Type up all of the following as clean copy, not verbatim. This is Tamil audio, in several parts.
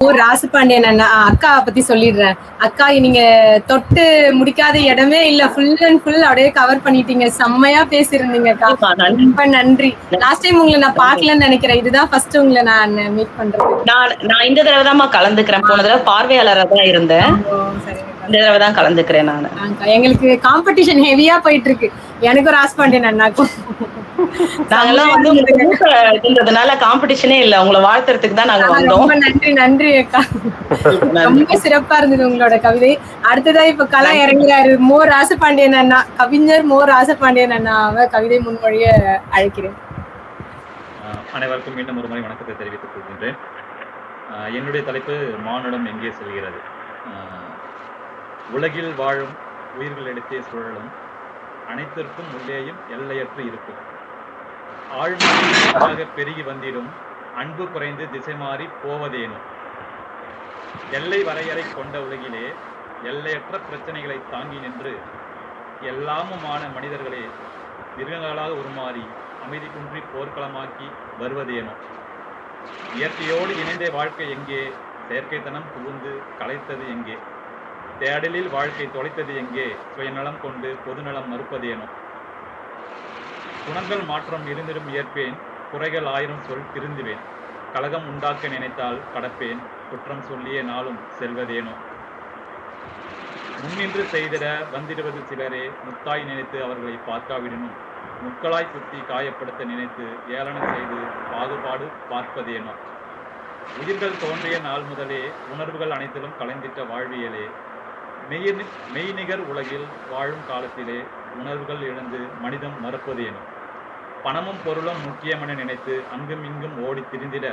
ராசுபாண்டியன் அண்ணா அக்கா பத்தி சொல்லிடுறேன். அக்கா நீங்க தொட்டு முடிக்காத இடமே இல்ல, ஃபுல் அண்ட் ஃபுல் அப்படியே கவர் பண்ணிட்டீங்க. செம்மையா பேசியிருந்தீங்க அக்கா. ரொம்ப நன்றி. லாஸ்ட் டைம் உங்களை நான் பார்க்கலன்னு நினைக்கிறேன். இதுதான் ஃபர்ஸ்ட் உங்களை நான் மீட் பண்றது. நான் இந்த தடவை தான் கலந்துக்கிறேன். போன தடவை பார்வையாளராக தான் இருந்தேன். இந்த தடவை தான் கலந்துக்கிறேன் நான். எங்களுக்கு காம்படிஷன் ஹெவியா போயிட்டு இருக்கு, எனக்கும் ராசுபாண்டியன் அண்ணாக்கும். நாங்கெல்லாம் வந்து இருந்ததுனால காம்படிஷனே இல்ல, உங்களை வாழ்த்துறதுக்கு தான் நாங்க வந்தோம். ரொம்ப நன்றி நன்றி அக்கா. ரொம்ப சிறப்பா இருந்தது உங்களோட கவிதை. அடுத்ததா இப்ப கலா இறங்குறாரு மோ ராசபாண்டியன் அண்ணா, கவிஞர் மோ ராசபாண்டியன் அண்ணாவை கவிதை முன்மொழிய அழைக்கிறேன். அனைவருக்கும் மீண்டும் ஒரு முறை வணக்கத்தை தெரிவித்துக் கொள்கின்றேன். என்னுடைய தலைப்பு மானுடம் எங்கே செல்கிறது. உலகில் வாழும் உயிர்களிடத்தே சுழலும் அனைத்திற்கும் உள்ளேயும் எல்லையற்று இருக்கும். ஆழ்மனதாக பெருகி வந்திடும் அன்பு குறைந்து திசை மாறி போவதேனும். எல்லை வரையறை கொண்ட உலகிலே எல்லையற்ற பிரச்சனைகளை தாங்கி நின்று எல்லாமுமான மனிதர்களே மிருகங்களாக உருமாறி அமைதி குன்றி போர்க்களமாக்கி வருவதேனும். இயற்கையோடு இணைந்த வாழ்க்கை எங்கே, செயற்கைத்தனம் புகுந்து கலைத்தது எங்கே, தேடலில் வாழ்க்கை தொலைத்தது எங்கே, சுயநலம் கொண்டு பொதுநலம் மறுப்பதேனும். குணங்கள் மாற்றம் இருந்திடும் ஏற்பேன், குறைகள் ஆயிரம் சொல் திருந்துவேன், கலகம் உண்டாக்க நினைத்தால் கடப்பேன், குற்றம் சொல்லிய நாளும் செல்வதேனோ. முன்னின்று செய்திட வந்திடுவது சிலரே, முத்தாய் நினைத்து அவர்களை பார்க்காவிடனும் முக்களாய் குத்தி காயப்படுத்த நினைத்து ஏளனம் செய்து பாகுபாடு பார்ப்பதேனோ. உயிர்கள் தோன்றிய நாள் முதலே உணர்வுகள் அனைத்திலும் கலைந்திட்ட வாழ்வியலே, மெய்நிகர் உலகில் வாழும் காலத்திலே உணர்வுகள் இழந்து மனிதம் மறப்பதேனோ. பணமும் பொருளும் முக்கியமென நினைத்து அங்கும் இங்கும் ஓடி திரிந்திட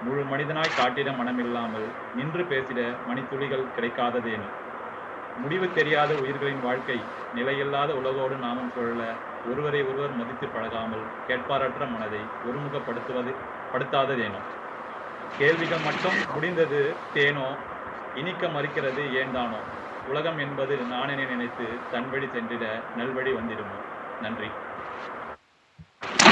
முழு மனிதனாய் காட்டிட மனமில்லாமல் நின்று பேசிட மணித்துளிகள் கிடைக்காததேனோ. முடிவு தெரியாத உயிர்களின் வாழ்க்கை நிலையில்லாத உலகோடு நாமும் சுழல ஒருவரை ஒருவர் மதித்து பழகாமல் கேட்பாரற்ற மனதை ஒருமுகப்படுத்தாததேனோ. கேள்விகள் மட்டும் முடிந்தது தேனோ, இனிக்க மறுக்கிறது ஏன்தானோ. உலகம் என்பது நானென நினைத்து தன்வழி சென்றிட நல்வழி வந்திடுமோ. நன்றி.